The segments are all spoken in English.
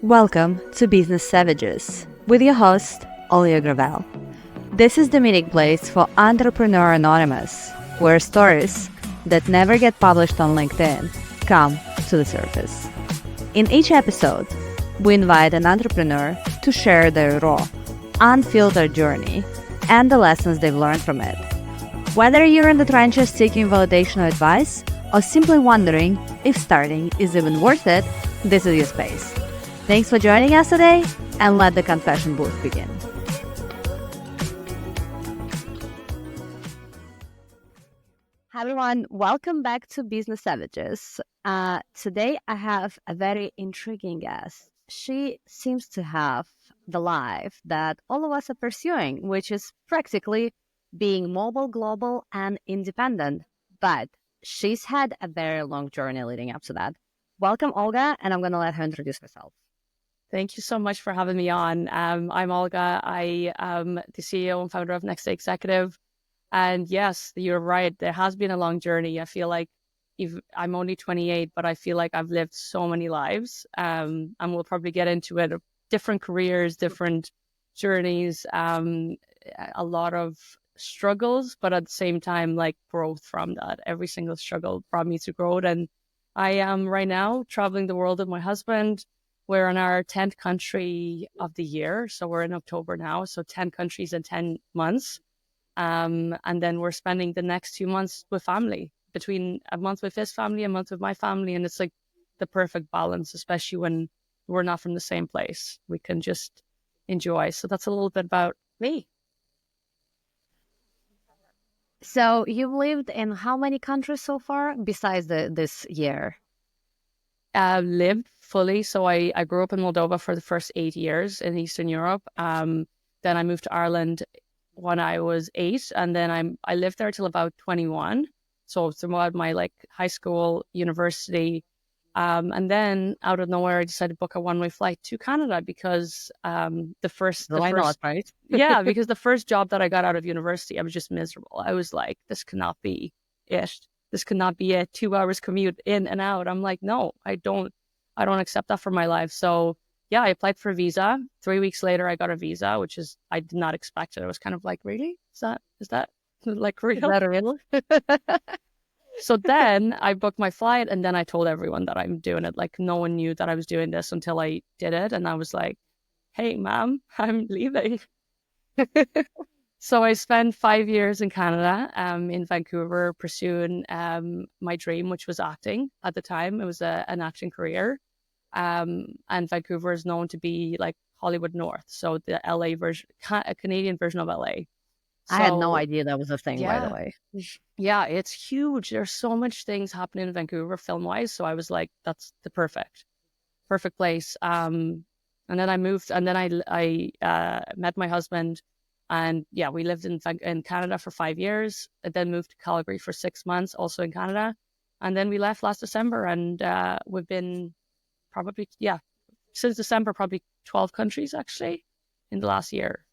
Welcome to Business Savages with your host, Olga. This is the meeting place for Entrepreneur Anonymous, where stories that never get published on LinkedIn come to the surface. In each episode, we invite an entrepreneur to share their raw, unfiltered journey and the lessons they've learned from it. Whether you're in the trenches seeking validation or advice, or simply wondering if starting is even worth it, this is your space. Thanks for joining us today, and let the confession booth begin. Hi everyone, welcome back to Business Savages. Today I have a very intriguing guest. She seems to have the life that all of us are pursuing, which is practically being mobile, global, and independent. But she's had a very long journey leading up to that. Welcome, Olga, and I'm going to let her introduce herself. Thank you so much for having me on. I'm Olga. I am the CEO and founder of Next Day Executive. And yes, you're right. There has been a long journey. I feel like I'm only 28, but I feel like I've lived so many lives. And we'll probably get into it. Different careers, different journeys, a lot of struggles, but at the same time, like growth from that. Every single struggle brought me to growth. And I am right now traveling the world with my husband. We're in our 10th country of the year. So we're in October now. So 10 countries in 10 months. And then we're spending the next 2 months with family, between a month with his family, a month with my family. And it's like the perfect balance, especially when we're not from the same place. We can just enjoy. So that's a little bit about me. So you've lived in how many countries so far besides this year? Lived fully. So I grew up in Moldova for the first 8 years in Eastern Europe. Then I moved to Ireland when I was 8, and then I lived there till about 21. So throughout my like high school, university, and then out of nowhere, I decided to book a one-way flight to Canada because Right? yeah, because the first job that I got out of university, I was just miserable. I was like, this cannot be it. This cannot be a 2 hours commute in and out. I'm like, no, I don't accept that for my life. So yeah, I applied for a visa. 3 weeks later, I got a visa, which is, I did not expect it. I was kind of like, really? Is that like real? Is that real? So then I booked my flight and then I told everyone that I'm doing it. Like no one knew that I was doing this until I did it. And I was like, hey, ma'am, I'm leaving. So I spent 5 years in Canada, in Vancouver, pursuing my dream, which was acting at the time. It was an acting career. And Vancouver is known to be like Hollywood North. So the LA version, a Canadian version of LA. I had no So idea that was a thing, by the yeah, way. yeah, it's huge. There's so much things happening in Vancouver film wise. So I was like, that's the perfect place. And then I moved, and then I met my husband, and yeah, we lived in Canada for 5 years. I then moved to Calgary for 6 months, also in Canada, and then we left last December, and we've been probably since December, probably 12 countries actually in the last year.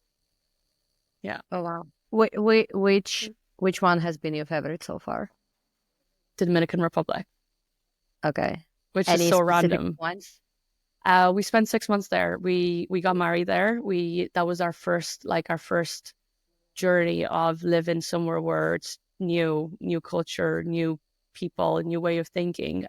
Yeah. Oh wow. Which one has been your favorite so far? Dominican Republic, Okay. which is Any so specific random. ones? We spent 6 months there. We got married there. That was our first journey of living somewhere where it's new culture, new people, a new way of thinking.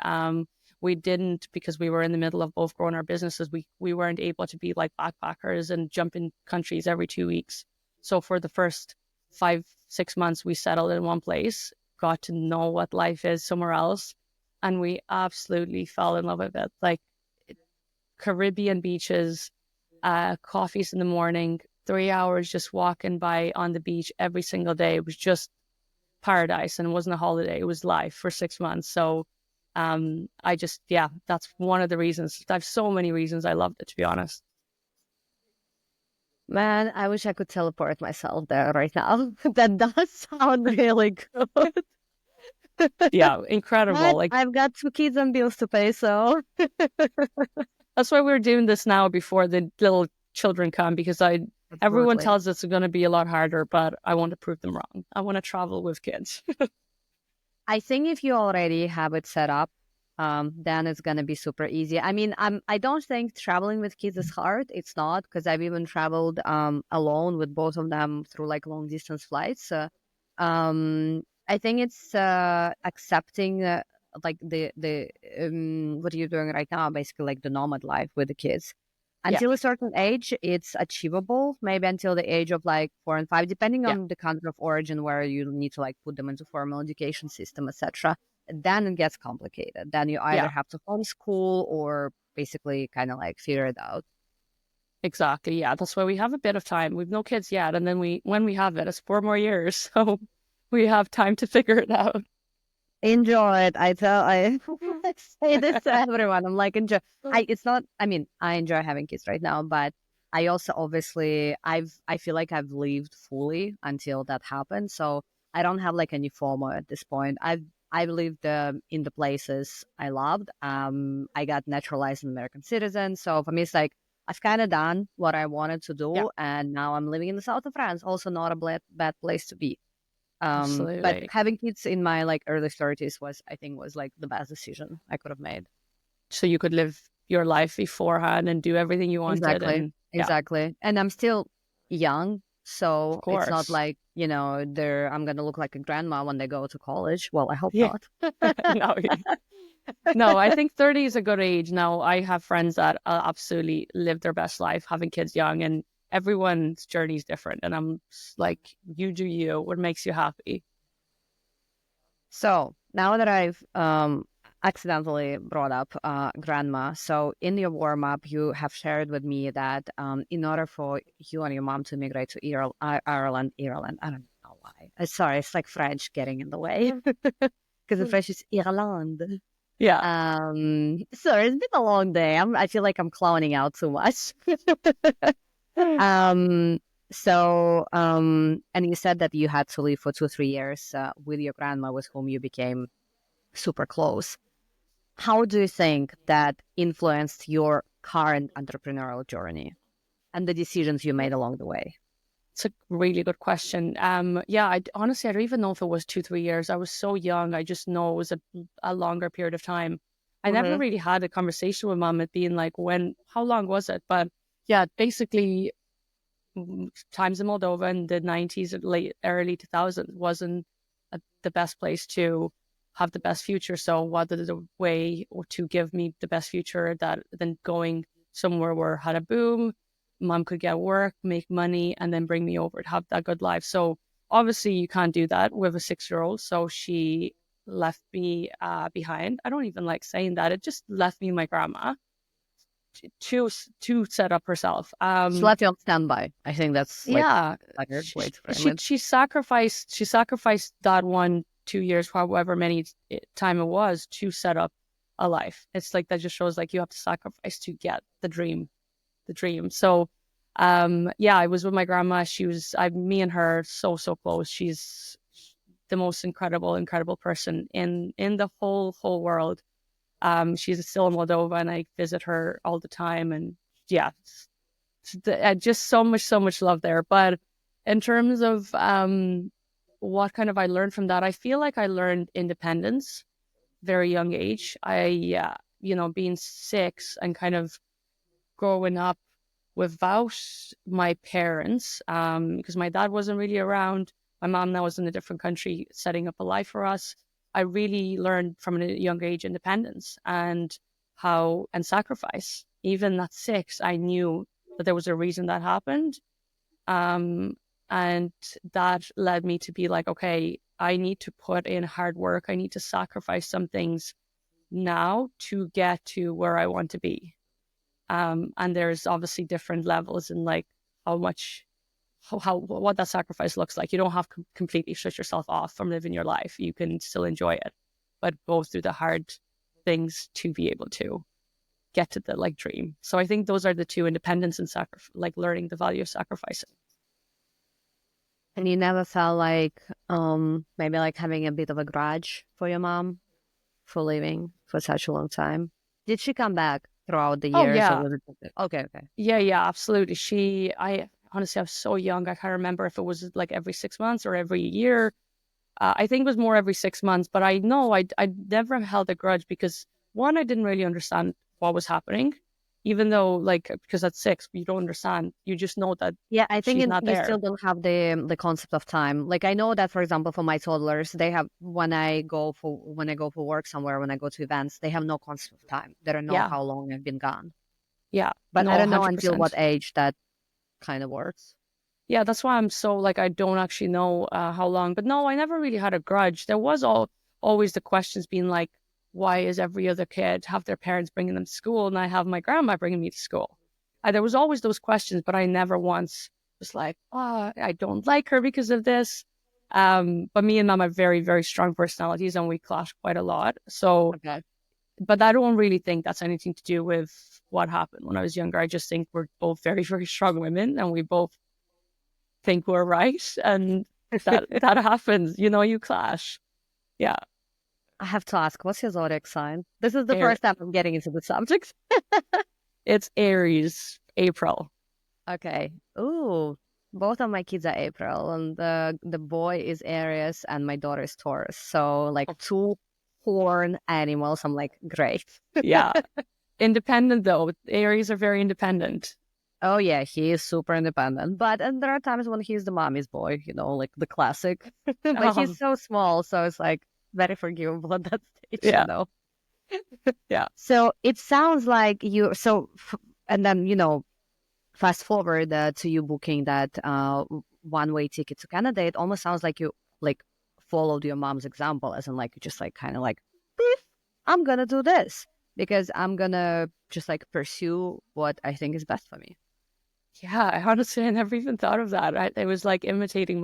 We didn't, because we were in the middle of both growing our businesses. We weren't able to be like backpackers and jump in countries every 2 weeks. So for the first 5-6 months, we settled in one place, got to know what life is somewhere else, and we absolutely fell in love with it. Like Caribbean beaches, coffees in the morning, 3 hours just walking by on the beach every single day. It was just paradise, and it wasn't a holiday. It was life for 6 months. So that's one of the reasons. I have so many reasons I loved it, to be honest. Man, I wish I could teleport myself there right now. That does sound really good. Yeah, But incredible. Like I've got 2 kids and bills to pay, so that's why we're doing this now before the little children come, because everyone absolutely. tells us it's going to be a lot harder, but I want to prove them wrong. I want to travel with kids. I think if you already have it set up, then it's gonna be super easy. I mean, I don't think traveling with kids is hard. It's not, because I've even traveled alone with both of them through like long distance flights. I think it's accepting like the what you're doing right now, basically like the nomad life with the kids. Yeah, Until a certain age, it's achievable. Maybe until the age of like 4 and 5, depending yeah, on the country of origin where you need to like put them into formal education system, etc. Then it gets complicated. Then you either yeah. have to homeschool or basically kind of like figure it out. Exactly. Yeah, that's why we have a bit of time. We've no kids yet, and then when we have it, it's 4 more years, so we have time to figure it out. Enjoy it. I say this to everyone. I'm like, enjoy. It's not. I mean, I enjoy having kids right now, but I also obviously I feel like I've lived fully until that happened. So I don't have like any FOMO at this point. I've lived in the places I loved. I got naturalized an American citizen. So for me, it's like I've kind of done what I wanted to Yeah, do, and now I'm living in the south of France. Also, not a bad place to be. But absolutely. having kids in my like early 30s was, I think, was like the best decision I could have made. So you could live your life beforehand and do everything you wanted, Exactly. and yeah, Exactly. And I'm still young, of so it's not course. like, I'm gonna look like a grandma when they go to college. Well, I hope Yeah. not. No, no, I think 30 is a good age. Now, I have friends that absolutely live their best life having kids young, and everyone's journey is different. And I'm like, you do you, what makes you happy? So now that I've accidentally brought up grandma, so in your warm up, you have shared with me that in order for you and your mom to immigrate to Ireland, I don't know why. Sorry, it's like French getting in the way because the French is Ireland. Yeah. Sorry, it's been a long day. I feel like I'm clowning out too much. Um, and you said that you had to live for 2 or 3 years with your grandma, with whom you became super close. How do you think that influenced your current entrepreneurial journey and the decisions you made along the way? It's a really good question. Yeah, honestly, I don't even know if it was 2, 3 years. I was so young. I just know it was a longer period of time. I never Mm-hmm. really had a conversation with mom at being like, how long was it? But yeah, basically, times in Moldova in the 90s, late, early 2000s wasn't the best place to have the best future. So what is a way to give me the best future than going somewhere where had a boom, mom could get work, make money, and then bring me over to have that good life. So obviously you can't do that with a 6-year-old. So she left me behind. I don't even like saying that. It just left me and my grandma to set up herself. She left you on standby. I think that's like Yeah, a better way to frame it. she sacrificed that 1 2 years, however many time it was, to set up a life. It's like that just shows like you have to sacrifice to get the dream. So yeah, I was with my grandma. Me and her so close. She's the most incredible person in the whole world. She's still in Moldova, and I visit her all the time. And yeah, just so much love there. But in terms of what kind of I learned from that, I feel like I learned independence very young age. Being 6 and kind of growing up without my parents, because my dad wasn't really around. My mom now was in a different country, setting up a life for us. I really learned from a young age independence and sacrifice. Even at 6, I knew that there was a reason that happened. Um, and that led me to be like, okay, I need to put in hard work. I need to sacrifice some things now to get to where I want to be. And there's obviously different levels in like how much, what that sacrifice looks like. You don't have to completely shut yourself off from living your life. You can still enjoy it, but go through the hard things to be able to get to the like dream. So I think those are the two: independence and like learning the value of sacrificing. And you never felt like maybe like having a bit of a grudge for your mom for leaving for such a long time? Did she come back throughout the Oh years or yeah, was it okay, okay. yeah, absolutely. I honestly, I was so young. I can't remember if it was like every 6 months or every year. I think it was more every 6 months, but I know I never held a grudge because one, I didn't really understand what was happening, even though like, because at 6, you don't understand. You just know that Yeah, I think she's not you still there. don't have the concept of time. Like I know that, for example, for my toddlers, they have when I go for work somewhere, when I go to events, they have no concept of time. They don't know Yeah. how long I've been gone. Yeah. But No, I don't know until what 100%. age that kind of works. Yeah, that's why I'm so like I don't actually know how long. But no, I never really had a grudge. There was always the questions being like, why is every other kid have their parents bringing them to school, and I have my grandma bringing me to school? There was always those questions, but I never once was like, oh, I don't like her because of this. But me and mom have very, very strong personalities, and we clash quite a lot. So, Okay. but I don't really think that's anything to do with what happened when I was younger. I just think we're both very, very strong women, and we both think we're right, and that happens. You clash. Yeah, I have to ask, what's your zodiac sign? This is the Air. first time I'm getting into the subject. It's Aries, April. Okay. Ooh, both of my kids are April, and the boy is Aries, and my daughter is Taurus. So like two horn animals. I'm like, great. Yeah, independent though. Aries are very independent. Oh yeah, he is super independent. But and there are times when he's the mommy's boy, like the classic. But he's Um, so small, so it's like very forgivable at that stage. yeah, yeah. So it sounds like and then fast forward to you booking that one-way ticket to Canada. It almost sounds like you like followed your mom's example, as in like you just like kind of like, "Beep, I'm gonna do this because I'm gonna just like pursue what I think is best for me." Yeah, I never even thought of that. I was like imitating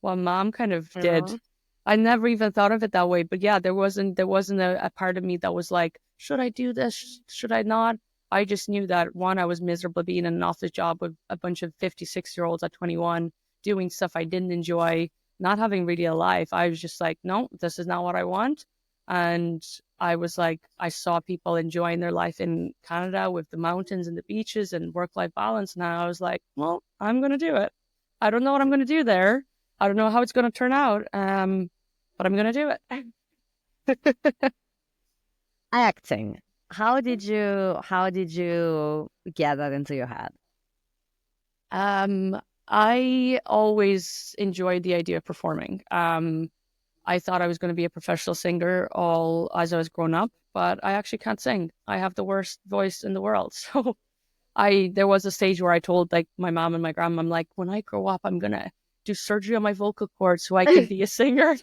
what mom kind of did. Mhm. I never even thought of it that way. But yeah, there wasn't a part of me that was like, should I do this? Should I not? I just knew that one, I was miserable being in an office job with a bunch of 56-year-olds at 21, doing stuff I didn't enjoy, not having really a life. I was just like, no, this is not what I want. And I was like, I saw people enjoying their life in Canada with the mountains and the beaches and work-life balance. And I was like, well, I'm going to do it. I don't know what I'm going to do there. I don't know how it's going to turn out. But I'm going to do it. Acting. How did you get that into your head? I always enjoyed the idea of performing. I thought I was going to be a professional singer all as I was growing up, but I actually can't sing. I have the worst voice in the world. So there was a stage where I told like my mom and my grandma, I'm like, when I grow up, I'm gonna do surgery on my vocal cords so I can be a singer.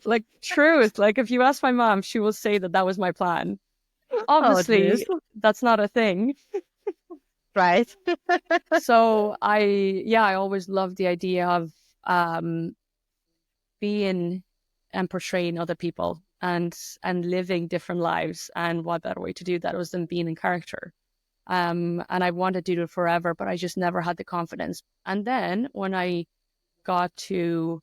Like truth. Like if you ask my mom, she will say that was my plan. Oh, jeez. Obviously, that's not a thing. Right. So I always loved the idea of um being and portraying other people and living different lives. And what better way to do that was than being in character. And I wanted to do it forever, but I just never had the confidence. And then when I got to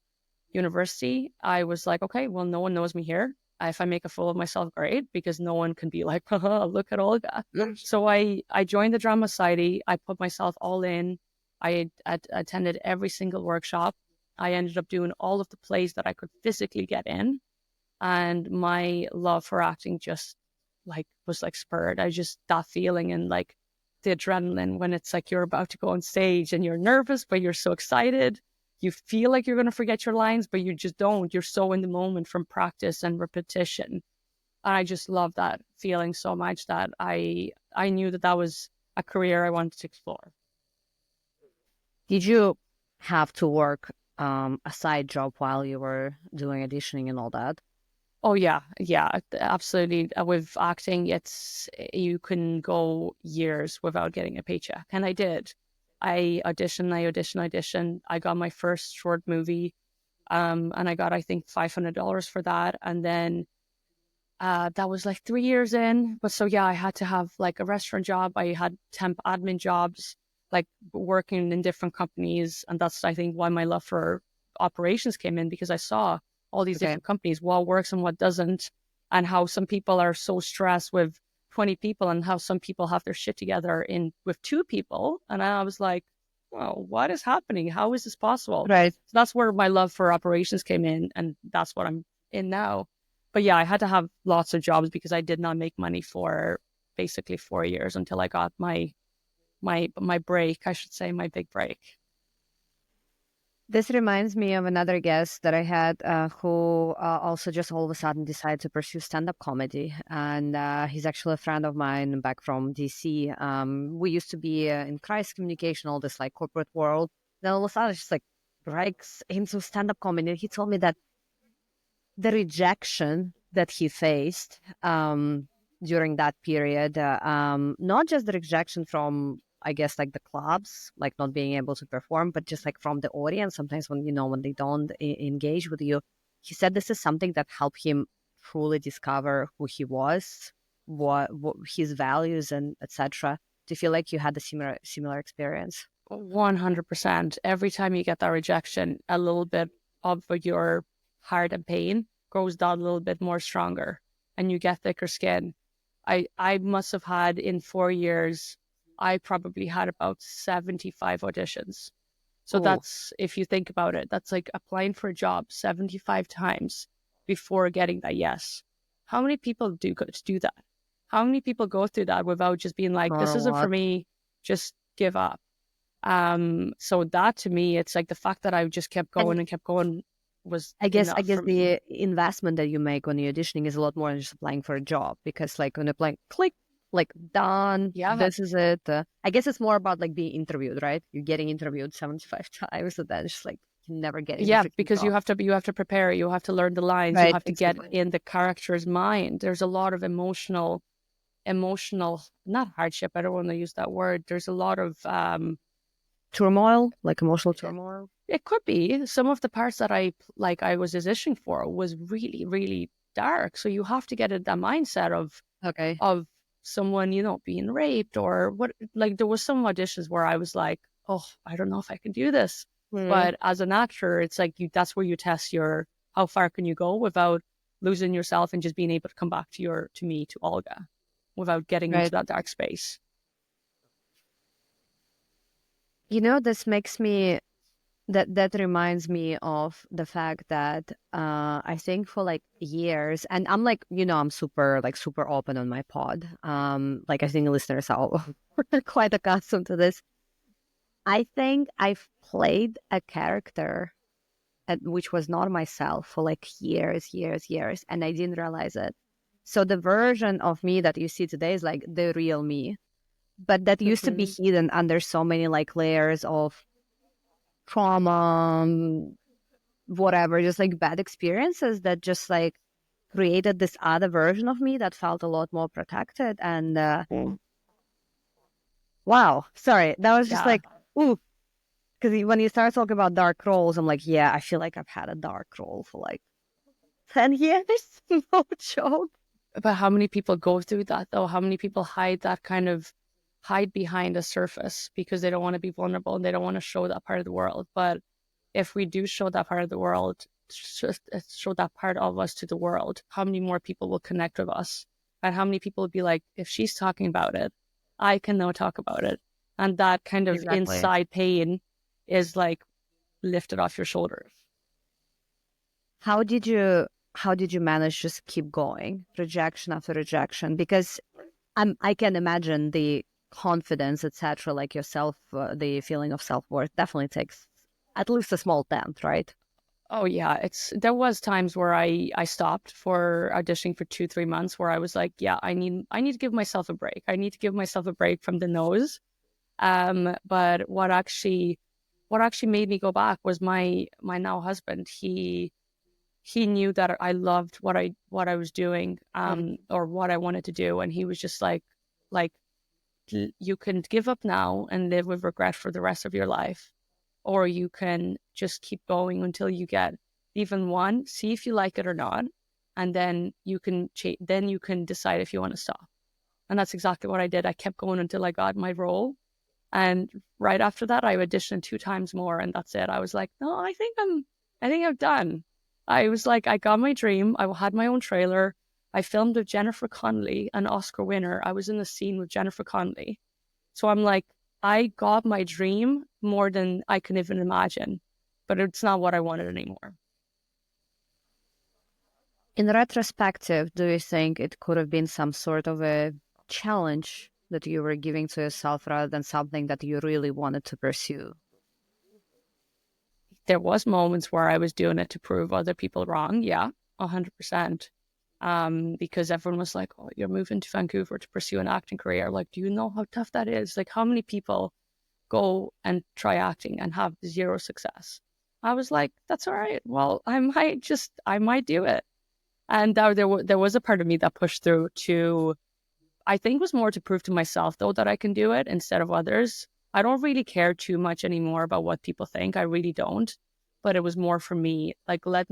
university, I was like, okay, well, no one knows me here. If I make a fool of myself, great, because no one can be like, haha, look at Olga. So I joined the Drama Society. I put myself all in. I attended every single workshop. I ended up doing all of the plays that I could physically get in. And my love for acting just like was like spurred. I just that feeling and like the adrenaline when it's like you're about to go on stage and you're nervous, but you're so excited. You feel like you're going to forget your lines, but you just don't. You're so in the moment from practice and repetition. And I just love that feeling so much that I knew that was a career I wanted to explore. Did you have to work a side job while you were doing auditioning and all that? Oh yeah, absolutely. With acting, it's you can go years without getting a paycheck, and I did. I auditioned. I got my first short movie, and I got I think $500 for that, and then that was like 3 years in. But so yeah, I had to have like a restaurant job. I had temp admin jobs, like working in different companies, and that's I think why my love for operations came in because I saw all these Okay. different companies, what works and what doesn't, and how some people are so stressed with 20 people, and how some people have their shit together in with 2 people. And I was like, well, what is happening? How is this possible? Right. So that's where my love for operations came in, and that's what I'm in now. but yeah, I had to have lots of jobs because I did not make money for basically 4 years until I got my break, I should say, my big break. This reminds me of another guest that I had who also just all of a sudden decided to pursue stand-up comedy. And he's actually a friend of mine back from DC. We used to be in crisis communication, all this like corporate world. Then all of a sudden, just like breaks into stand-up comedy. He told me that the rejection that he faced during that period, not just the rejection from, I guess, like the clubs, like not being able to perform, but just like from the audience. Sometimes when, when they don't engage with you, he said this is something that helped him truly discover who he was, what his values and etc. Do you feel like you had a similar experience? 100%. Every time you get that rejection, a little bit of your heart and pain grows that little bit more stronger and you get thicker skin. I must have had in 4 years, I probably had about 75 auditions. So Oh, that's, if you think about it, that's like applying for a job 75 times before getting that yes. How many people do that? How many people go through that without just being like, not this a isn't for lot. me, just give up? So that to me, it's like the fact that I just kept And going and kept going was I enough guess for me. the investment that you make when you're auditioning is a lot more than just applying for a job, because like when you're applying, click, like done, Yeah. this is it. I guess it's more about like being interviewed, right? You're getting interviewed 75 times, and then it's just like never getting the Yeah, freaking because job. you have to prepare, you have to learn the lines, you Right, have to get exactly. in the character's mind. There's a lot of emotional, not hardship, I don't want to use that word. There's a lot of Turmoil, like emotional turmoil. it could be some of the parts that I was auditioning for was really, really dark. So you have to get in that mindset Okay, of someone, being raped or what. Like there was some auditions where I was like, oh, I don't know if I can do this. mm, But as an actor, it's like that's where you test your how far can you go without losing yourself and just being able to come back to Olga without getting into right. that dark space. This makes me that reminds me of the fact that I think for like years, and I'm like, I'm super open on my pod. Like I think listeners are quite accustomed to this. I think I've played a character which was not myself for like years, and I didn't realize it. So the version of me that you see today is like the real me, but that used to be Hmm. hidden under so many like layers of trauma, whatever, just like bad experiences that just like created this other version of me that felt a lot more protected. And wow, sorry, that was just Yeah. like, ooh, because when you start talking about dark roles, I'm like, yeah, I feel like I've had a dark role for like 10 years. No joke. But how many people go through that though? How many people hide behind a surface because they don't want to be vulnerable and they don't want to show that part of the world? But if we do show that part of the world, show that part of us to the world, how many more people will connect with us? And how many people will be like, if she's talking about it, I can now talk about it. And that kind of Exactly. inside pain is like lifted off your shoulders. How did you how did you manage just keep going, rejection after rejection? Because I can imagine the confidence, etc., like yourself, the feeling of self-worth definitely takes at least a small dent, right? Oh yeah, there was times where I stopped for auditioning for 2, 3 months where I was like, yeah, I need to give myself a break. I need to give myself a break from the nose. But what actually made me go back was my now husband. He knew that I loved what I was doing, Mm. or what I wanted to do, and he was just like you can give up now and live with regret for the rest of your life, or you can just keep going until you get even one, see if you like it or not, and then you can decide if you want to stop. And that's exactly what I did. I kept going until I got my role, and right after that, I auditioned 2 times more, and that's it. I was like, no, I think I'm done. I was like, I got my dream. I had my own trailer. I filmed with Jennifer Connelly, an Oscar winner. I was in the scene with Jennifer Connelly. So I'm like, I got my dream more than I can even imagine, but it's not what I wanted anymore. In retrospective, do you think it could have been some sort of a challenge that you were giving to yourself rather than something that you really wanted to pursue? There was moments where I was doing it to prove other people wrong. Yeah, 100%. Because everyone was like, "Oh, you're moving to Vancouver to pursue an acting career. Like, do you know how tough that is? Like, how many people go and try acting and have zero success?" I was like, "That's all right. Well, I might do it." And there was a part of me that pushed through to, I think, was more to prove to myself though that I can do it instead of others. I don't really care too much anymore about what people think. I really don't. But it was more for me, like let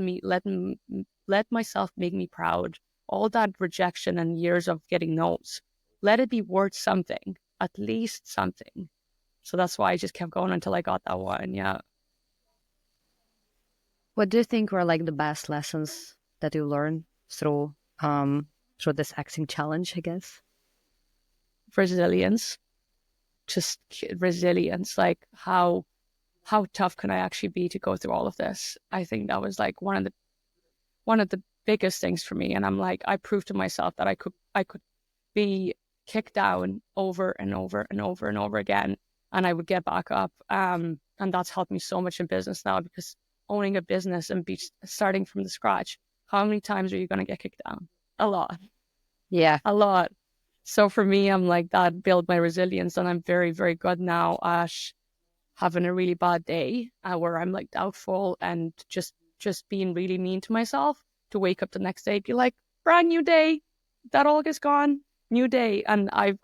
myself make me proud. All that rejection and years of getting no's, let it be worth something, at least something. So that's why I just kept going until I got that one. Yeah. What do you think were like the best lessons that you learned through this acting challenge, I guess? Resilience, just resilience, like how tough can I actually be to go through all of this? I think that was like one of the biggest things for me. And I'm like, I proved to myself that I could be kicked down over and over and over and over again, and I would get back up. And that's helped me so much in business now, because owning a business and starting from the scratch, how many times are you going to get kicked down? A lot, Yeah. a lot. So for me, I'm like, that built my resilience, and I'm very, very good now at having a really bad day where I'm like doubtful and just being really mean to myself, to wake up the next day, be like, brand new day, that all is gone, new day. And I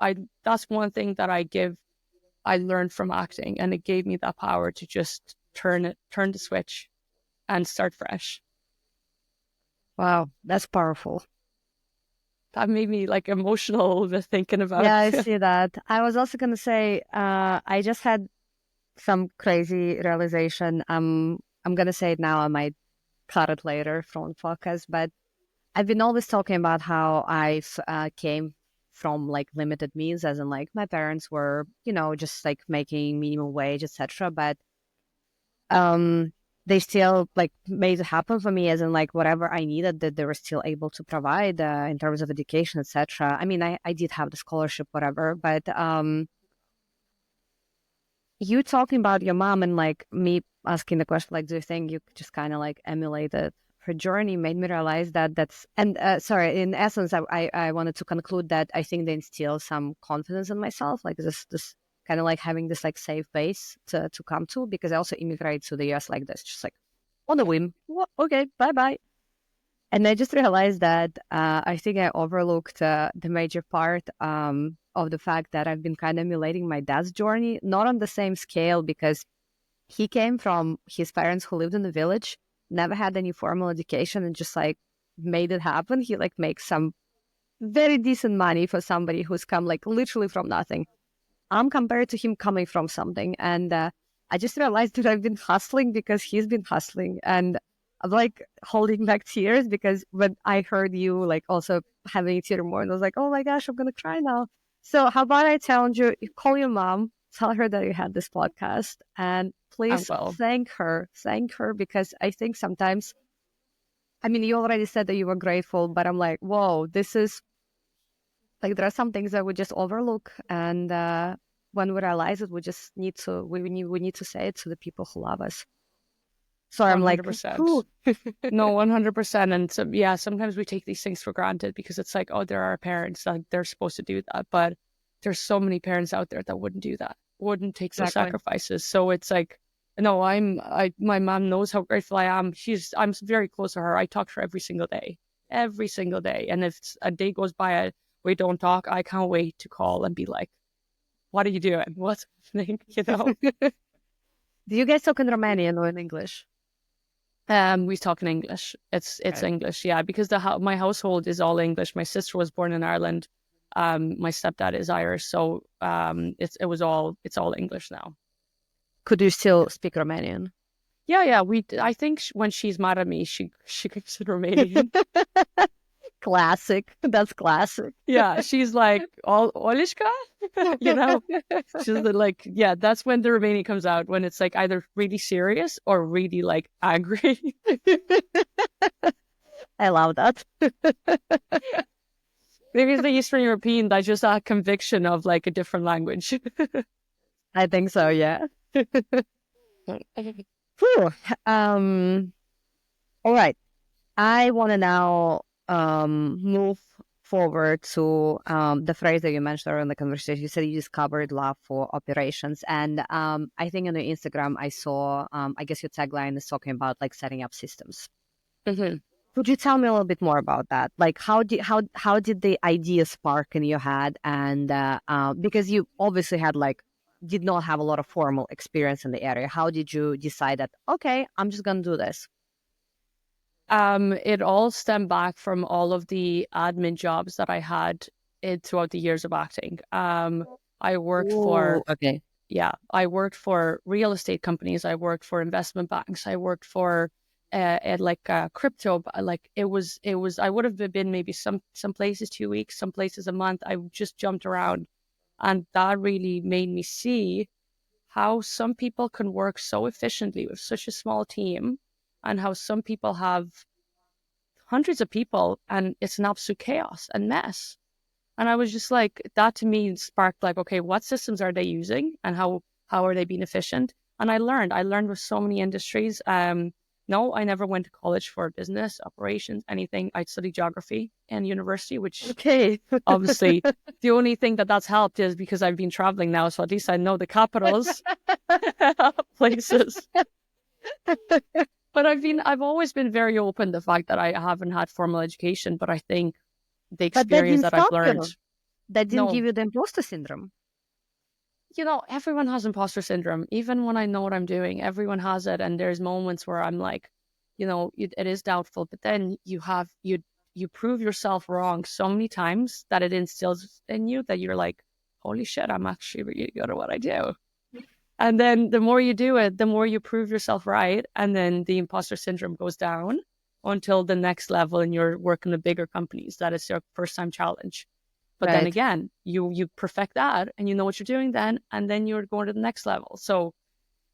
that's one thing that I learned from acting, and it gave me that power to just turn the switch and start fresh. Wow, that's powerful. That made me like emotional just thinking about. Yeah, I see that. I was also gonna say, I just had some crazy realization. I'm gonna say it now. I might cut it later from focus, but I've been always talking about how I've came from like limited means, as in like my parents were, just like making minimum wage, etc. But um, they still like made it happen for me, as in like whatever I needed, that they were still able to provide in terms of education, etc. I mean, I did have the scholarship, whatever, but you talking about your mom and like me asking the question, like, do you think you just kind of like emulated her journey, made me realize that sorry, in essence, I wanted to conclude that I think they instill some confidence in myself, like this kind of like having this like safe base to come to, because I also immigrated to the US like this, just like on a whim. Well, okay, bye bye. And I just realized that I think I overlooked the major part of the fact that I've been kind of emulating my dad's journey, not on the same scale, because he came from his parents who lived in the village, never had any formal education, and just like made it happen. He like makes some very decent money for somebody who's come like literally from nothing. I'm compared to him coming from something. And I just realized that I've been hustling because he's been hustling. And I'm like holding back tears because when I heard you like also having a tear more, and I was like, oh my gosh, I'm going to cry now. So how about I tell you, call your mom, tell her that you had this podcast, and I please will. thank her, because I think sometimes, I mean, you already said that you were grateful, but I'm like, whoa, this is like, there are some things that we just overlook, and when we realize it, we just need to we need to say it to the people who love us. So I'm like, 100%. whew. No, 100%. And so, yeah, sometimes we take these things for granted because it's like, oh, there are parents, like they're supposed to do that. But there's so many parents out there that wouldn't do that, wouldn't take those Exactly. sacrifices. So it's like, no, my mom knows how grateful I am. I'm very close to her. I talk to her every single day. And if a day goes by, we don't talk, I can't wait to call and be like, what are you doing? What's happening? You know? Do you guys talk in Romanian or in English? We talk in English. It's Okay. English, yeah, because my household is all English. My sister was born in Ireland. My stepdad is Irish, so it's all English now. Could you still speak Romanian? Yeah, yeah. I think when she's mad at me, she speaks Romanian. Classic. That's classic. Yeah, she's like, all Olishka, you know. She's like, yeah, that's when the Romanian comes out, when it's like either really serious or really like angry. I love that. Maybe it's the Eastern European that just a conviction of like a different language. I think so, yeah. Whew. All right. I want to now move forward to the phrase that you mentioned earlier in the conversation. You said you discovered love for operations. And I think on your Instagram, I saw, I guess your tagline is talking about like setting up systems. Mm-hmm. Could you tell me a little bit more about that? Like, how did the idea spark in your head? And because you obviously had like did not have a lot of formal experience in the area, how did you decide that okay, I'm just gonna do this? It all stemmed back from all of the admin jobs that I had throughout the years of acting. I worked Oh, for okay. I worked for real estate companies. I worked for investment banks. I worked for crypto. Like it was. I would have been maybe some places 2 weeks, some places a month. I just jumped around, and that really made me see how some people can work so efficiently with such a small team, and how some people have hundreds of people, and it's an absolute chaos and mess. And I was just like, that to me sparked like, okay, what systems are they using and how are they being efficient? And I learned with so many industries. No, I never went to college for business, operations, anything. I studied geography in university, which Okay. obviously the only thing that's helped is because I've been traveling now. So at least I know the capitals, places. But I've always been very open to the fact that I haven't had formal education, but I think the But that experience didn't that I've stop learned, you. That didn't no, give you the imposter syndrome. everyone has imposter syndrome. Even when I know what I'm doing, everyone has it. And there's moments where I'm like, it is doubtful, but then you prove yourself wrong so many times that it instills in you that you're like, holy shit, I'm actually really good at what I do. And then the more you do it, the more you prove yourself right. And then the imposter syndrome goes down until the next level and you're working with bigger companies. That is your first time challenge. But then Right. again, you perfect that and you know what you're doing then, and then you're going to the next level. So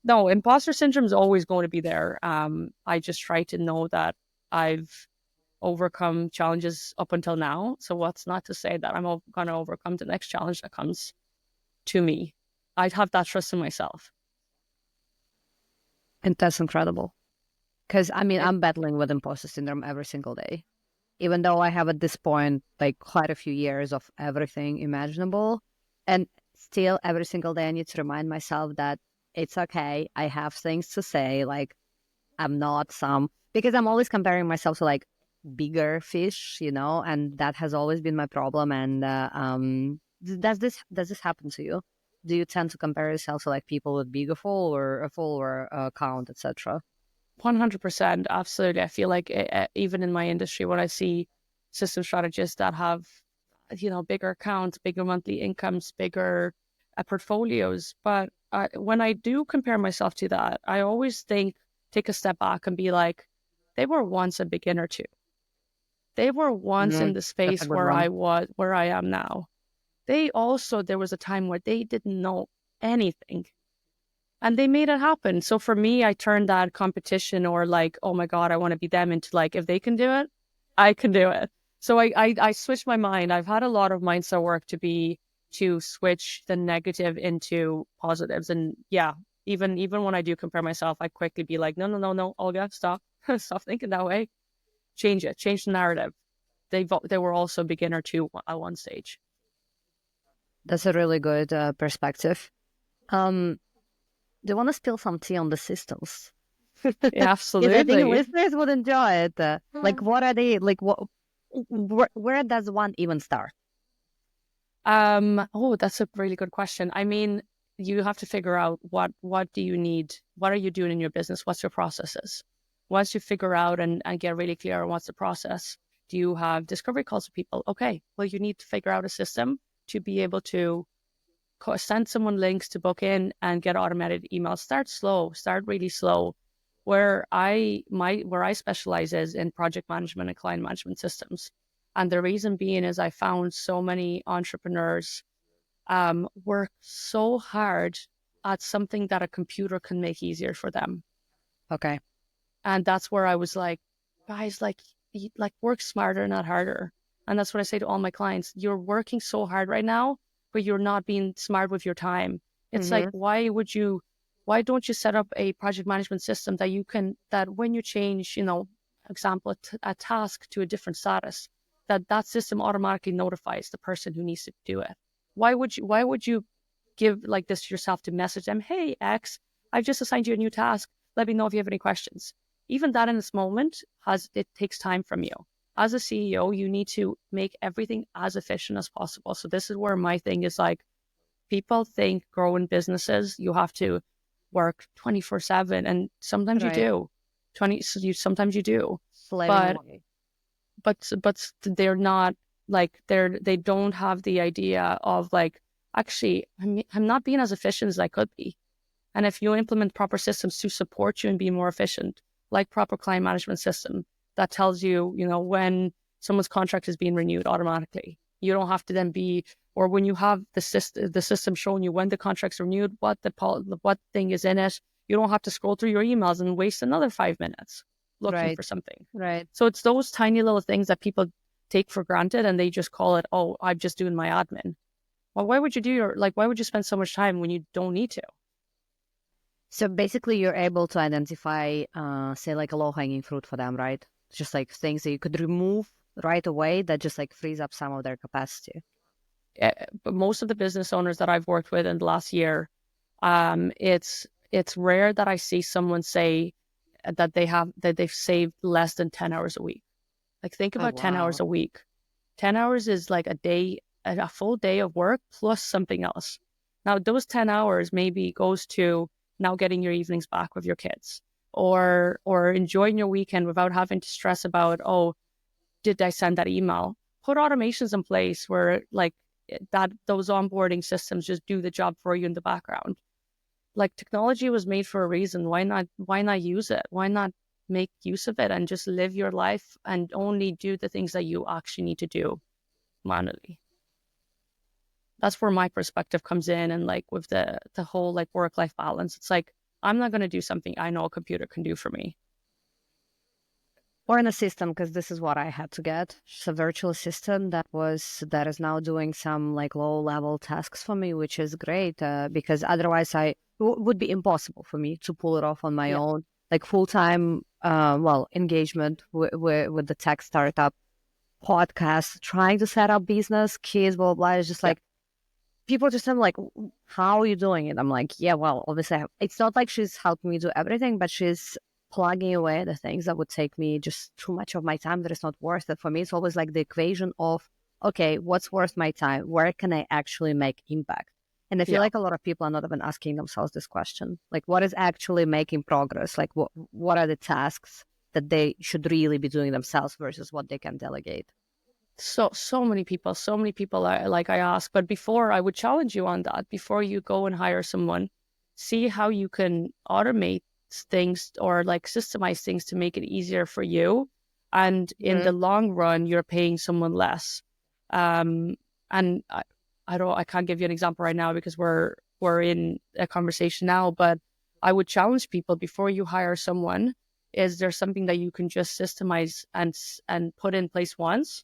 no, imposter syndrome is always going to be there. I just try to know that I've overcome challenges up until now. So what's not to say that I'm going to overcome the next challenge that comes to me. I'd have that trust in myself. And that's incredible. Because I mean, It, I'm battling with imposter syndrome every single day. Even though I have at this point like quite a few years of everything imaginable. And still every single day I need to remind myself that it's okay. I have things to say. Like I'm not some because I'm always comparing myself to like bigger fish, and that has always been my problem. And does this happen to you? Do you tend to compare yourself to like people with bigger foal or a full or a count, etc.? 100%, absolutely. I feel like even in my industry, when I see system strategists that have, bigger accounts, bigger monthly incomes, bigger portfolios, but when I do compare myself to that, I always take a step back and be like, they were once a beginner too. They were once in the That's a space good where one. where I am now. There was a time where they didn't know anything and they made it happen. So for me, I turned that competition or like, oh my God, I want to be them into like, if they can do it, I can do it. So I switched my mind. I've had a lot of mindset work to switch the negative into positives. And yeah, even when I do compare myself, I quickly be like, no, no, no, no, Olga, stop, stop thinking that way. Change it, change the narrative. They were also beginner too at one stage. That's a really good perspective. Um, do you want to spill some tea on the systems? Yeah, Because I think absolutely. listeners would enjoy it. Like, what are they? Like, where does one even start? Oh, that's a really good question. I mean, you have to figure out what do you need? What are you doing in your business? What's your processes? Once you figure out and get really clear on what's the process, do you have discovery calls with people? Okay, well, you need to figure out a system to be able to send someone links to book in and get automated emails. Start slow, start really slow. Where I specialize is in project management and client management systems. And the reason being is I found so many entrepreneurs work so hard at something that a computer can make easier for them. Okay. And that's where I was like, guys, like like work smarter, not harder. And that's what I say to all my clients. You're working so hard right now, but you're not being smart with your time. It's like, why don't you set up a project management system that when you change, example, a task to a different status, that system automatically notifies the person who needs to do it. Why would you give like this to yourself to message them, hey, X, I've just assigned you a new task. Let me know if you have any questions. Even that in this moment it takes time from you. As a CEO, you need to make everything as efficient as possible. So this is where my thing is like, people think growing businesses, you have to work 24/7. And sometimes you Right. do. Sometimes you do. Slaving But away. but they're not like they don't have the idea of like, actually, I'm not being as efficient as I could be. And if you implement proper systems to support you and be more efficient, like proper client management system that tells you, when someone's contract is being renewed automatically, you don't have to then or when you have the system showing you when the contract's renewed, what thing is in it, you don't have to scroll through your emails and waste another 5 minutes looking Right. for something. Right. So it's those tiny little things that people take for granted, and they just call it, oh, I'm just doing my admin. Well, why would you why would you spend so much time when you don't need to? So basically, you're able to identify, say, like a low-hanging fruit for them, right? Just like things that you could remove right away that just like frees up some of their capacity. But most of the business owners that I've worked with in the last year, it's rare that I see someone say that they've saved less than 10 hours a week. Like, think Oh, about 10 hours wow. a week. 10 hours is like a full day of work plus something else. Now, those 10 hours maybe goes to now getting your evenings back with your kids, or enjoying your weekend without having to stress about, oh, did I send that email? Put automations in place where like that those onboarding systems just do the job for you in the background. Like, technology was made for a reason. Why not use it? Why not make use of it and just live your life and only do the things that you actually need to do manually? That's where my perspective comes in. And like with the whole like work-life balance, it's like, I'm not going to do something I know a computer can do for me. Or an assistant, because this is what I had to get. Just a virtual assistant that is now doing some like low-level tasks for me, which is great. Because otherwise, would be impossible for me to pull it off on my Yeah. own. Like full-time, engagement with the tech startup, podcast, trying to set up business, kids, blah blah blah. It's just Yeah. like people just I'm like, how are you doing it? I'm like, yeah, well, obviously, it's not like she's helping me do everything, but she's plugging away the things that would take me just too much of my time that is not worth it for me. It's always like the equation of, okay, what's worth my time? Where can I actually make impact? And I feel Yeah. like a lot of people are not even asking themselves this question. Like, what is actually making progress? Like, what are the tasks that they should really be doing themselves versus what they can delegate? So many people are like, I ask, but before, I would challenge you on that. Before you go and hire someone, see how you can automate things or like systemize things to make it easier for you. And in the long run, you're paying someone less. Um, and I can't give you an example right now because we're in a conversation now, but I would challenge people before you hire someone, is there something that you can just systemize and put in place once,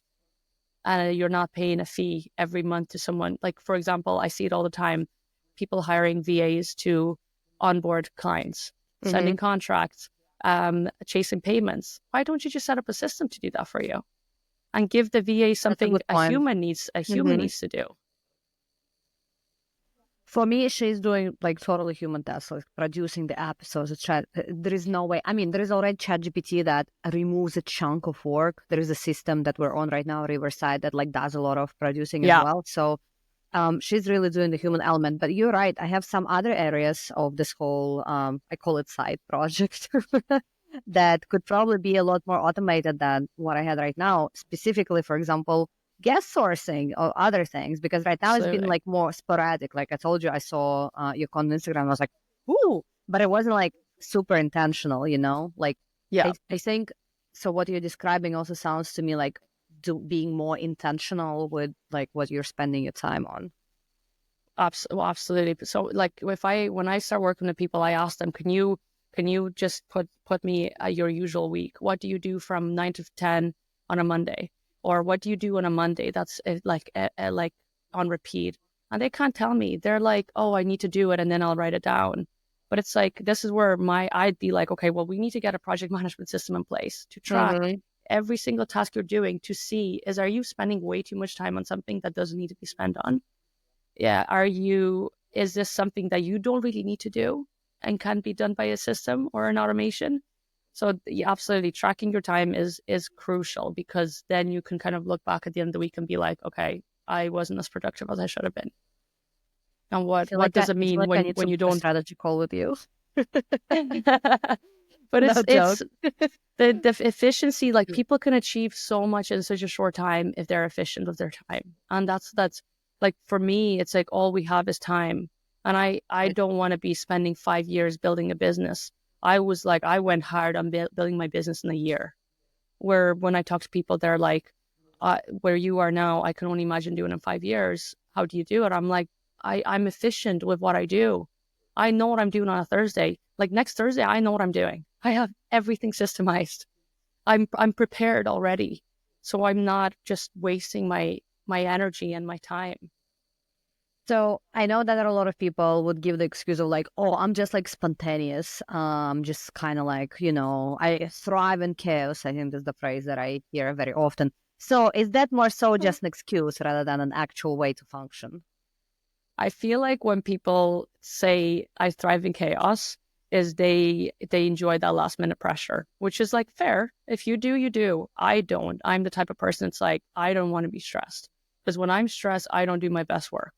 and you're not paying a fee every month to someone? Like, for example, I see it all the time, people hiring VAs to onboard clients, Mm-hmm. sending contracts, chasing payments. Why don't you just set up a system to do that for you and give the VA That's a something good point. a human needs to do? For me, she's doing like totally human tasks, like producing the episodes. There is no way. I mean, there is already ChatGPT that removes a chunk of work. There is a system that we're on right now, Riverside, that like does a lot of producing as Yeah. well. So she's really doing the human element. But you're right. I have some other areas of this whole, I call it side project, that could probably be a lot more automated than what I had right now. Specifically, for example, guest sourcing or other things, because right now it's been Absolutely. like more sporadic. Like I told you, I saw your content on Instagram. I was like, ooh, but it wasn't like super intentional, Like Yeah. I think so. What you're describing also sounds to me like being more intentional with like what you're spending your time on. Absolutely. So like, when I start working with people, I ask them, can you just put me your usual week? What do you do from 9 to 10? on a Monday? Or what do you do on a Monday that's like on repeat? And they can't tell me. They're like, oh, I need to do it and then I'll write it down. But it's like, this is where I'd be like, okay, well, we need to get a project management system in place to track every single task you're doing to see are you spending way too much time on something that doesn't need to be spent on? Yeah. Is this something that you don't really need to do and can be done by a system or an automation? So absolutely tracking your time is crucial, because then you can kind of look back at the end of the week and be like, okay, I wasn't as productive as I should have been. And what does it mean when you don't strategy call with you? But No it's the efficiency, like people can achieve so much in such a short time if they're efficient with their time. And that's like, for me, it's like all we have is time. And I don't want to be spending 5 years building a business. I went hard on building my business in a year. Where when I talk to people, they're like, where you are now, I can only imagine doing in 5 years. How do you do it? I'm like, I'm efficient with what I do. I know what I'm doing on a Thursday. Like next Thursday, I know what I'm doing. I have everything systemized. I'm prepared already. So I'm not just wasting my energy and my time. So I know that a lot of people would give the excuse of like, oh, I'm just like spontaneous. Just kind of like, I thrive in chaos. I think that's the phrase that I hear very often. So is that more so just an excuse rather than an actual way to function? I feel like when people say I thrive in chaos, is they enjoy that last minute pressure, which is like fair. If you do, you do. I don't. I'm the type of person that's like, I don't want to be stressed, because when I'm stressed, I don't do my best work.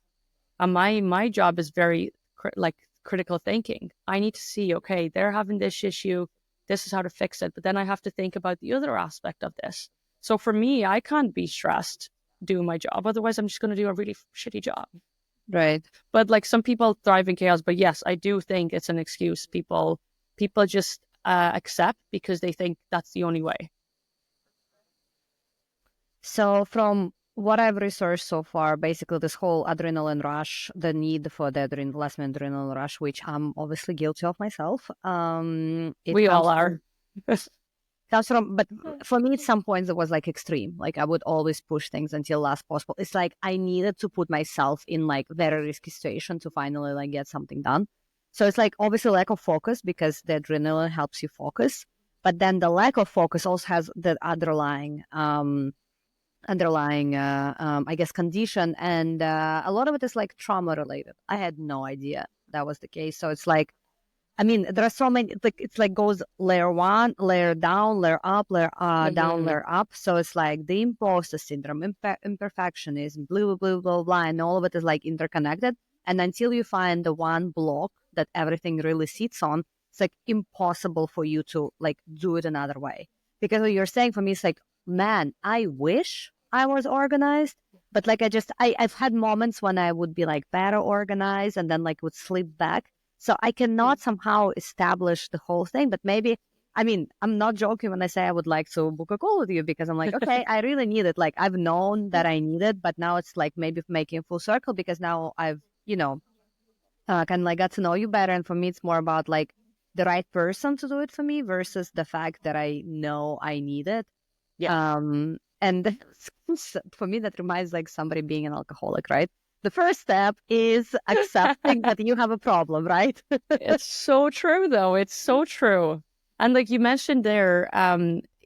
And my job is very critical thinking. I need to see, okay, they're having this issue. This is how to fix it. But then I have to think about the other aspect of this. So for me, I can't be stressed doing my job. Otherwise, I'm just going to do a really shitty job. Right. But like some people thrive in chaos. But yes, I do think it's an excuse people just accept because they think that's the only way. So from what I've researched so far, basically this whole adrenaline rush, the need for the last minute adrenaline rush, which I'm obviously guilty of myself. We all are. Comes from, but for me, at some points it was like extreme. Like I would always push things until last possible. It's like I needed to put myself in like very risky situation to finally like get something done. So it's like obviously lack of focus, because the adrenaline helps you focus, but then the lack of focus also has the underlying I guess condition, and a lot of it is like trauma related. I had no idea that was the case. So it's like, I mean, there are so many, like it's like goes layer one, layer down, layer up, layer down, layer up. So it's like the imposter syndrome, imperfectionism, blah, blah, blah, blah, blah, and all of it is like interconnected. And until you find the one block that everything really sits on, it's like impossible for you to like do it another way. Because what you're saying for me is like, man, I wish I was organized. But like I've had moments when I would be like better organized and then like would slip back. So I cannot somehow establish the whole thing, but maybe, I mean, I'm not joking when I say I would like to book a call with you, because I'm like, okay, I really need it. Like I've known that I need it, but now it's like maybe making full circle, because now I've, kind of like got to know you better. And for me, it's more about like the right person to do it for me versus the fact that I know I need it. Yeah. And for me, that reminds like somebody being an alcoholic, right? The first step is accepting that you have a problem, right? It's so true, though. It's so true. And like you mentioned there,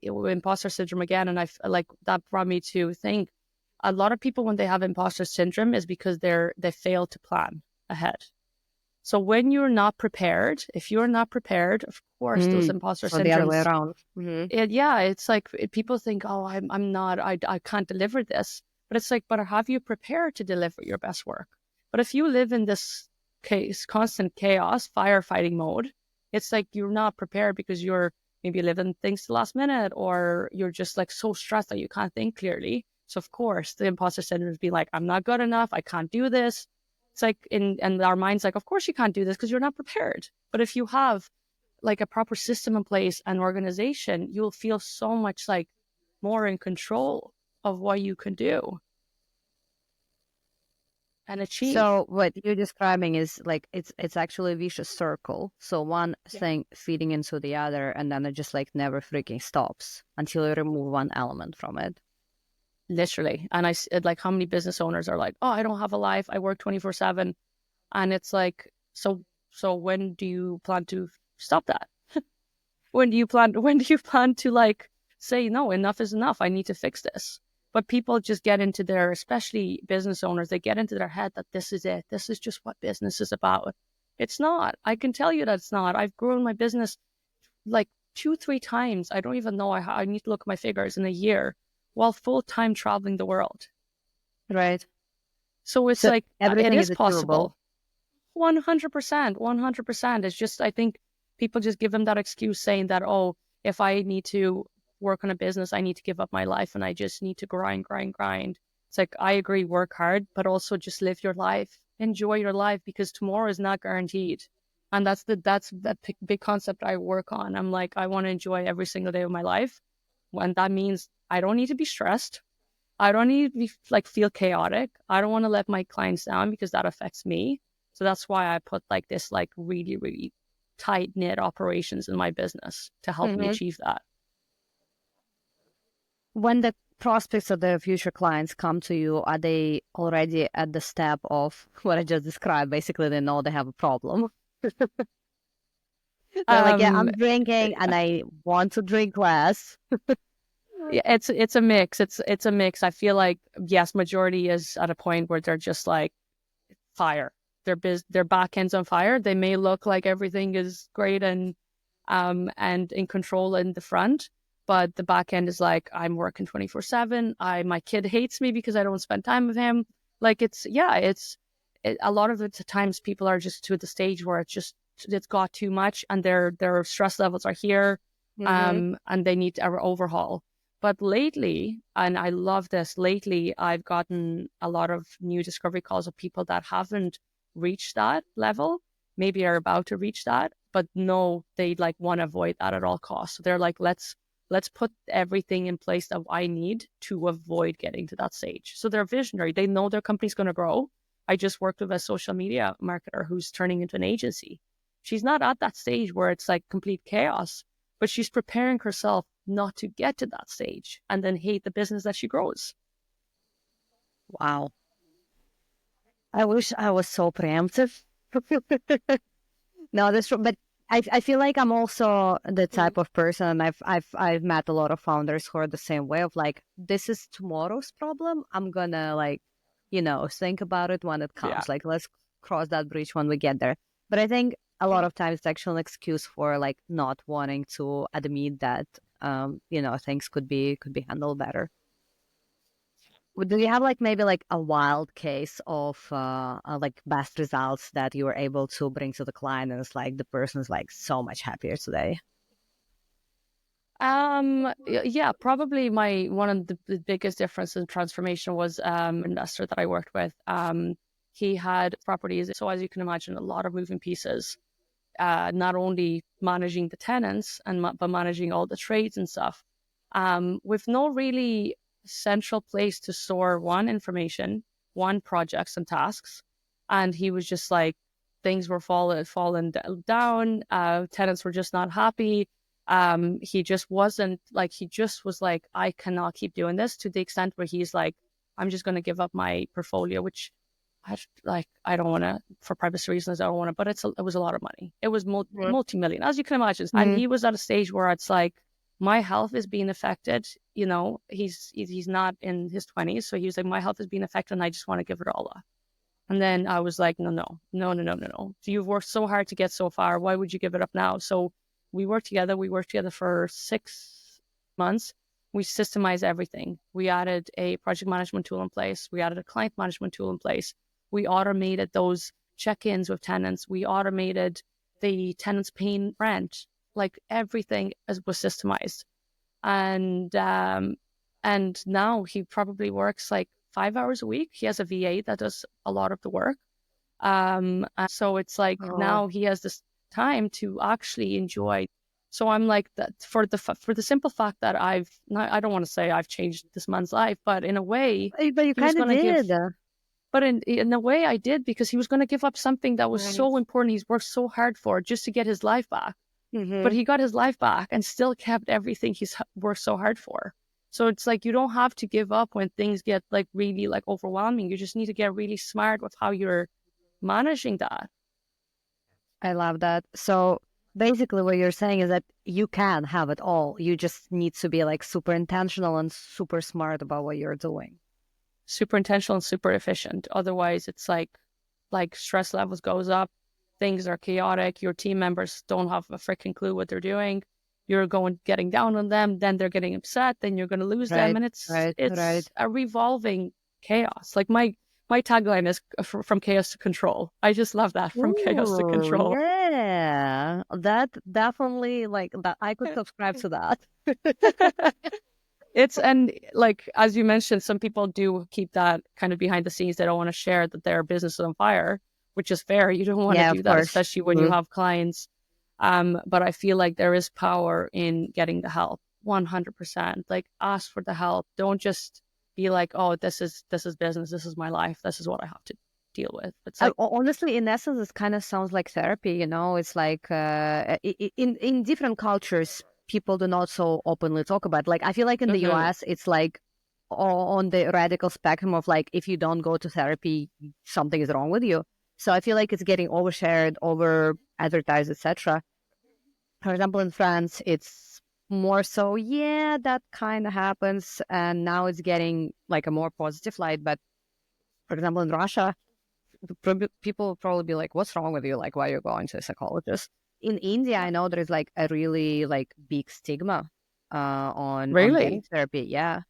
imposter syndrome again, and I like that brought me to think a lot of people when they have imposter syndrome is because they fail to plan ahead. So when you're not prepared, if you're not prepared, of course, those imposter syndromes. The other way around. It's like people think, oh, I'm not, I can't deliver this. But it's like, but have you prepared to deliver your best work? But if you live in this constant chaos, firefighting mode, it's like you're not prepared because you're maybe living things to the last minute, or you're just like so stressed that you can't think clearly. So of course, the imposter syndrome is being like, I'm not good enough. I can't do this. It's like and our mind's like, of course you can't do this because you're not prepared. But if you have like a proper system in place and organization, you'll feel so much like more in control of what you can do. and achieve. So what you're describing is like it's actually a vicious circle. So one Yeah. thing feeding into the other, and then it just like never freaking stops until you remove one element from it. Literally. And like, how many business owners are like, oh, I don't have a life. I work 24/7. And it's like, so when do you plan to stop that? When do you plan to like say, no, enough is enough. I need to fix this. But people just get into their, especially business owners, they get into their head that this is it. This is just what business is about. It's not. I can tell you that it's not. I've grown my business like 2, 3 times. I don't even know. I need to look at my figures in a year while full time traveling the world. Right. So it's So like, it everything is is achievable. possible. 100%, 100%. It's just, I think people just give them that excuse saying that, oh, if I need to work on a business, I need to give up my life and I just need to grind, grind, grind. It's like, I agree, work hard, but also just live your life, enjoy your life, because tomorrow is not guaranteed. And that's the big concept I work on. I'm like, I want to enjoy every single day of my life. And that means I don't need to be stressed. I don't need to be like feel chaotic. I don't want to let my clients down because that affects me. So that's why I put like this like really, really tight knit operations in my business to help me Hmm. achieve that. When the prospects of the future clients come to you, are they already at the step of what I just described? Basically, they know they have a problem. They're like, yeah, Um I'm drinking and I want to drink less. yeah, it's a mix. It's a mix. I feel like yes, majority is at a point where they're just like fire. Their back end's on fire. They may look like everything is great and in control in the front, but the back end is like, I'm working 24/7. My kid hates me because I don't spend time with him. Like a lot of the times people are just to the stage where it's got too much and their stress levels are here, Hmm. and they need to overhaul. But lately, and I love this, lately I've gotten a lot of new discovery calls of people that haven't reached that level, maybe are about to reach that, but no, they like want to avoid that at all costs. So they're like, let's put everything in place that I need to avoid getting to that stage. So they're visionary. They know their company's going to grow. I just worked with a social media marketer who's turning into an agency. She's not at that stage where it's like complete chaos, but she's preparing herself not to get to that stage and then hate the business that she grows. Wow. I wish I was so preemptive. No, that's true. But I feel like I'm also the type of person, and I've met a lot of founders who are the same way of like, this is tomorrow's problem. I'm gonna like, think about it when it Yeah. comes. Like, let's cross that bridge when we get there. But I think a lot of times it's actually an excuse for like not wanting to admit that things could be handled better. Do you have like maybe like a wild case of like best results that you were able to bring to the client and it's like the person's like so much happier today? Yeah, probably my one of the biggest difference in transformation was an investor that I worked with. He had properties, so as you can imagine, a lot of moving pieces. Not only managing the tenants but managing all the trades and stuff. With no really central place to store one information, one projects and tasks, and he was just like things were falling down. Tenants were just not happy. He just wasn't like he just was like, I cannot keep doing this, to the extent where he's like, I'm just going to give up my portfolio, which I don't want to, for privacy reasons, I don't want to, but it was a lot of money. It was multi-million, as you can imagine. And Mm-hmm. he was at a stage where it's like, my health is being affected. He's not in his 20s. So he was like, my health is being affected and I just want to give it all up. And then I was like, no, no, no, no, no, no, no. So you've worked so hard to get so far. Why would you give it up now? So we worked together. We worked together for 6 months. We systemized everything. We added a project management tool in place. We added a client management tool in place. We automated those check-ins with tenants. We automated the tenants paying rent. Like everything was systemized. And now he probably works like 5 hours a week. He has a VA that does a lot of the work. And so it's like Oh, now he has this time to actually enjoy. So I'm like that for the simple fact that I don't want to say I've changed this man's life, but in a way, but you he was kind of going to give. did. But in a way I did, because he was going to give up something that was so important. He's worked so hard for just to get his life back. But he got his life back and still kept everything he's worked so hard for. So it's like, you don't have to give up when things get like really like overwhelming. You just need to get really smart with how you're managing that. I love that. So basically, what you're saying is that you can have it all. You just need to be like super intentional and super smart about what you're doing. Super intentional and super efficient. Otherwise, it's like stress levels goes up, things are chaotic, your team members don't have a freaking clue what they're doing. You're getting down on them, then they're getting upset, then you're going to lose them, Right, and it's right, right. it's a revolving chaos. Like my tagline is from chaos to control. I just love that, from chaos to Ooh, control. yeah. That definitely, like, that I could subscribe to that. It's, and like, as you mentioned, some people do keep that kind of behind the scenes. They don't want to share that their business is on fire, which is fair. You don't want to Yeah, of do that, course. especially when you have clients. But I feel like there is power in getting the help, 100%. Like, ask for the help. Don't just be like, oh, this is business. This is my life. This is what I have to deal with. It's like, Honestly, in essence, it kind of sounds like therapy. It's like in different cultures, people do not so openly talk about. Like, I feel like in the mhm, US, it's like on the radical spectrum of like, if you don't go to therapy, something is wrong with you. So I feel like it's getting overshared, over advertised, etc. For example, in France, it's more so, yeah, that kind of happens, and now it's getting like a more positive light. But for example, in Russia, people will probably be like, "What's wrong with you? Like, why are you going to a psychologist?" In India, I know there's like a really like big stigma on getting really? therapy. Yeah,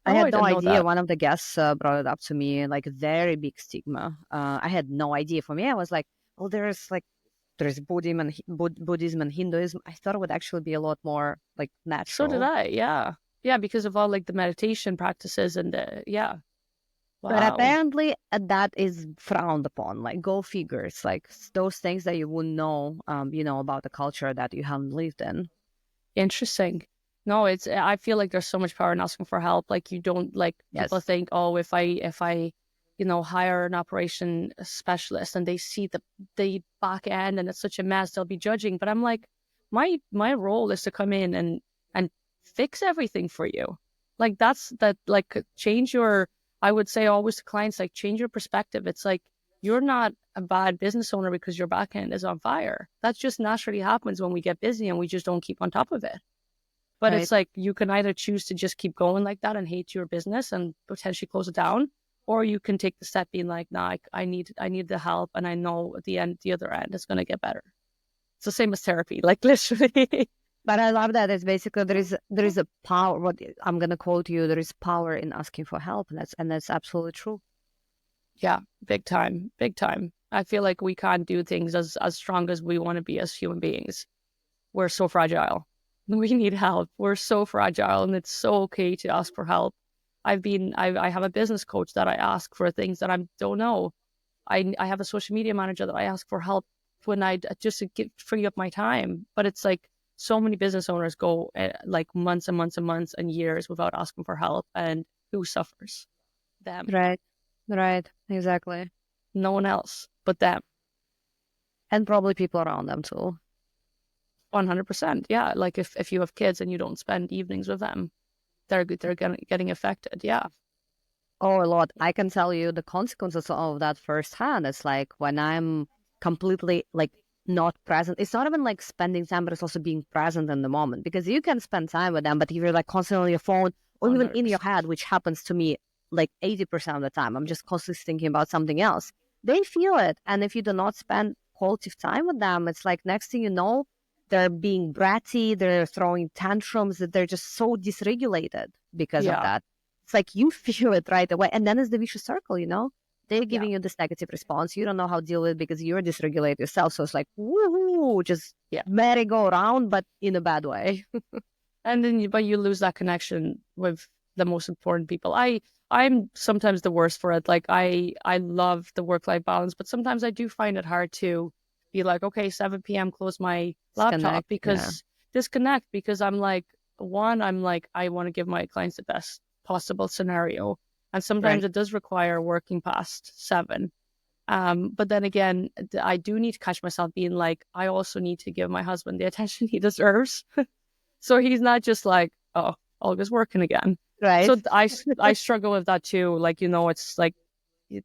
I Oh, I had no didn't know idea. that. One of the guests brought it up to me, like very big stigma. I had no idea. For me, I was like, "Oh, there's Buddhism and Hinduism." I thought it would actually be a lot more like So did natural. I. Yeah. Yeah, because of all like the meditation practices and the, yeah. But Wow. apparently that is frowned upon. Like, go figures, like those things that you wouldn't know, about the culture that you haven't lived in. Interesting. No, I feel like there's so much power in asking for help. Like, you don't, like, people Yes. think, oh, if I hire an operation specialist and they see the back end and it's such a mess, they'll be judging. But I'm like, my role is to come in and fix everything for you. Like, like, change your, I would say always to clients, like, change your perspective. It's like, you're not a bad business owner because your back end is on fire. That just naturally happens when we get busy and we just don't keep on top of it. But Right. it's like, you can either choose to just keep going like that and hate your business and potentially close it down, or you can take the step being like, nah, I need the help, and I know at the other end it's going to get better. It's the same as therapy, like, literally. But I love that. It's basically there is a power. What I'm gonna quote you: there is power in asking for help, and that's absolutely true. Yeah, big time, big time. I feel like we can't do things as strong as we want to be as human beings. We're so fragile. We need help. We're so fragile, and it's so okay to ask for help. I have a business coach that I ask for things that I don't know. I have a social media manager that I ask for help when I just to free up my time. But it's like, so many business owners go like months and months and months and years without asking for help, and who suffers? Them. Right. Right. Exactly. No one else but them. And probably people around them too. 100%. Yeah. Like, if you have kids and you don't spend evenings with them, they're getting affected. Yeah. Oh, a lot. I can tell you the consequences of that firsthand. It's like when I'm completely like not present. It's not even like spending time, but it's also being present in the moment, because you can spend time with them, but if you're like constantly on your phone or even in your 100%. head, which happens to me like 80% of the time, I'm just constantly thinking about something else. They feel it. And if you do not spend quality time with them, it's like next thing you know, they're being bratty, they're throwing tantrums, that they're just so dysregulated because of Yeah. that. It's like you feel it right away. And then it's the vicious circle. They're Yeah. giving you this negative response. You don't know how to deal with it because you're dysregulated yourself. So it's like, woohoo, just Yeah. merry-go-round, but in a bad way. And then but you lose that connection with the most important people. I'm sometimes the worst for it. Like, I love the work-life balance, but sometimes I do find it hard to be like, okay, 7 p.m. close my laptop, Disconnect. Yeah. because disconnect, because I'm like, one, I'm like, I want to give my clients the best possible scenario. And sometimes Right. it does require working past 7. But then again, I do need to catch myself being like, I also need to give my husband the attention he deserves. So he's not just like, oh, Olga's working again. Right. So I struggle with that too. Like, it's like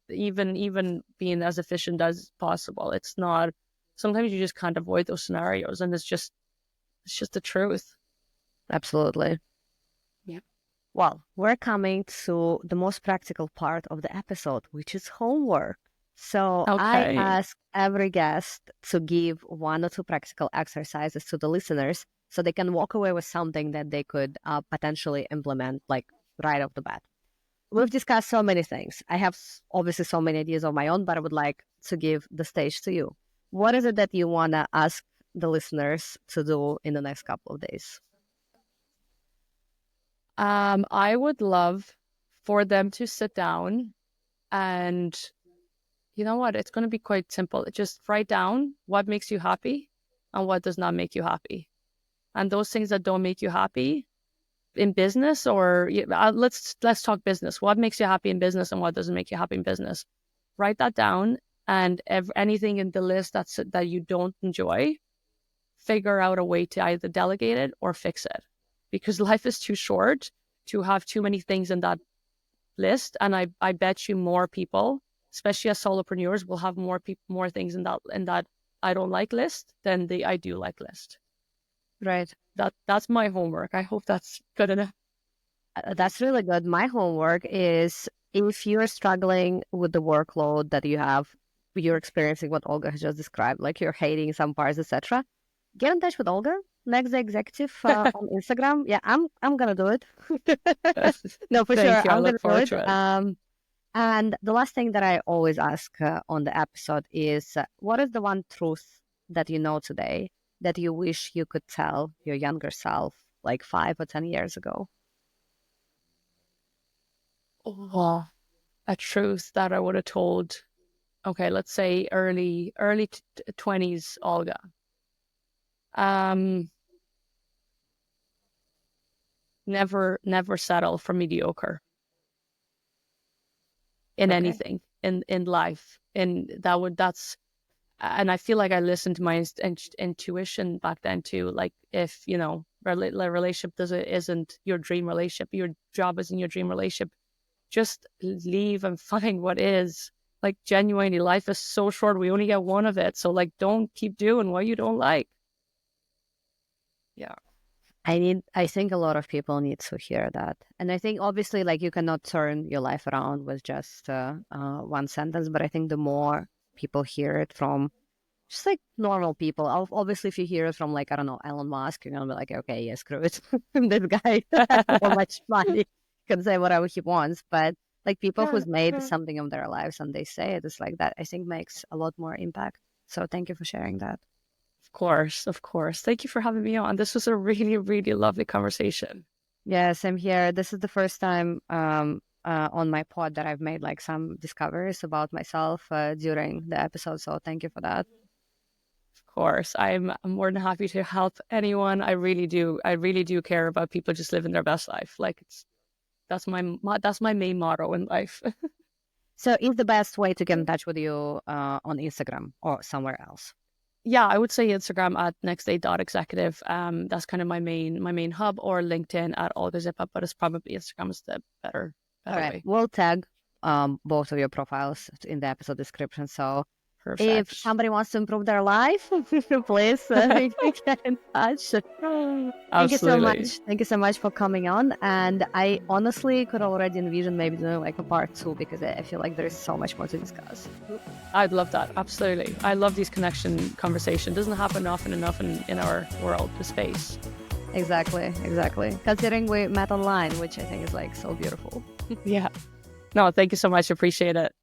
even being as efficient as possible. It's not, sometimes you just can't avoid those scenarios, and it's just the truth. Absolutely. Yeah. Well, we're coming to the most practical part of the episode, which is homework. So I Okay. ask every guest to give 1 or 2 practical exercises to the listeners so they can walk away with something that they could potentially implement, like right off the bat. We've discussed so many things. I have obviously so many ideas of my own, but I would like to give the stage to you. What is it that you want to ask the listeners to do in the next couple of days? I would love for them to sit down and, you know what, it's going to be quite simple. Just write down what makes you happy and what does not make you happy. And those things that don't make you happy in business, or let's talk business. What makes you happy in business and what doesn't make you happy in business? Write that down, and anything in the list that you don't enjoy, figure out a way to either delegate it or fix it, because life is too short to have too many things in that list. And I bet you more people, especially as solopreneurs, will have more things in that I don't like list than the I do like list. Right. That's my homework. I hope that's good enough. That's really good. My homework is if you're struggling with the workload that you have, you're experiencing what Olga has just described, like you're hating some parts, etc. Get in touch with Olga, next the executive on Instagram. Yeah, I'm gonna do it. No, for sure, Thank you. I I'm look gonna do forward it. to it. And the last thing that I always ask on the episode is, what is the one truth that you know today that you wish you could tell your younger self, like 5 or 10 years ago? Oh, a truth that I would have told. Okay, let's say early 20s Olga. Um, never settle for mediocre in Okay. anything in life. And and I feel like I listened to my intuition back then too. Like, if relationship isn't your dream relationship, your job isn't your dream relationship, just leave and find what is. Like, genuinely, life is so short. We only get one of it. So, like, don't keep doing what you don't like. Yeah. I think a lot of people need to hear that. And I think obviously like you cannot turn your life around with just one sentence, but I think the more people hear it from just like normal people, obviously if you hear it from like, I don't know, Elon Musk, you're gonna be like, okay, yeah, screw it. This guy has so much money, can say whatever he wants. But like people who's made something of their lives and they say it, it's like that, I think makes a lot more impact. So thank you for sharing that. Of course, of course. Thank you for having me on. This was a really, really lovely conversation. Yes, I'm here. This is the first time on my pod that I've made like some discoveries about myself during the episode. So thank you for that. Of course, I'm more than happy to help anyone. I really do. I really do care about people just living their best life. Like, that's my main motto in life. So is the best way to get in touch with you on Instagram or somewhere else? Yeah, I would say Instagram at nextday.executive. That's kind of my main hub, or LinkedIn at Olga Zippa, but it's probably Instagram is the better All right. way. We'll tag both of your profiles in the episode description. So if Perfect. somebody wants to improve their life, please get in touch. Thank you so Absolutely. much. Thank you so much for coming on. And I honestly could already envision maybe doing like a part 2 because I feel like there is so much more to discuss. I'd love that. Absolutely. I love these connection conversations. Doesn't happen often enough in our world, the space. Exactly. Considering we met online, which I think is like so beautiful. Yeah. No, thank you so much. Appreciate it.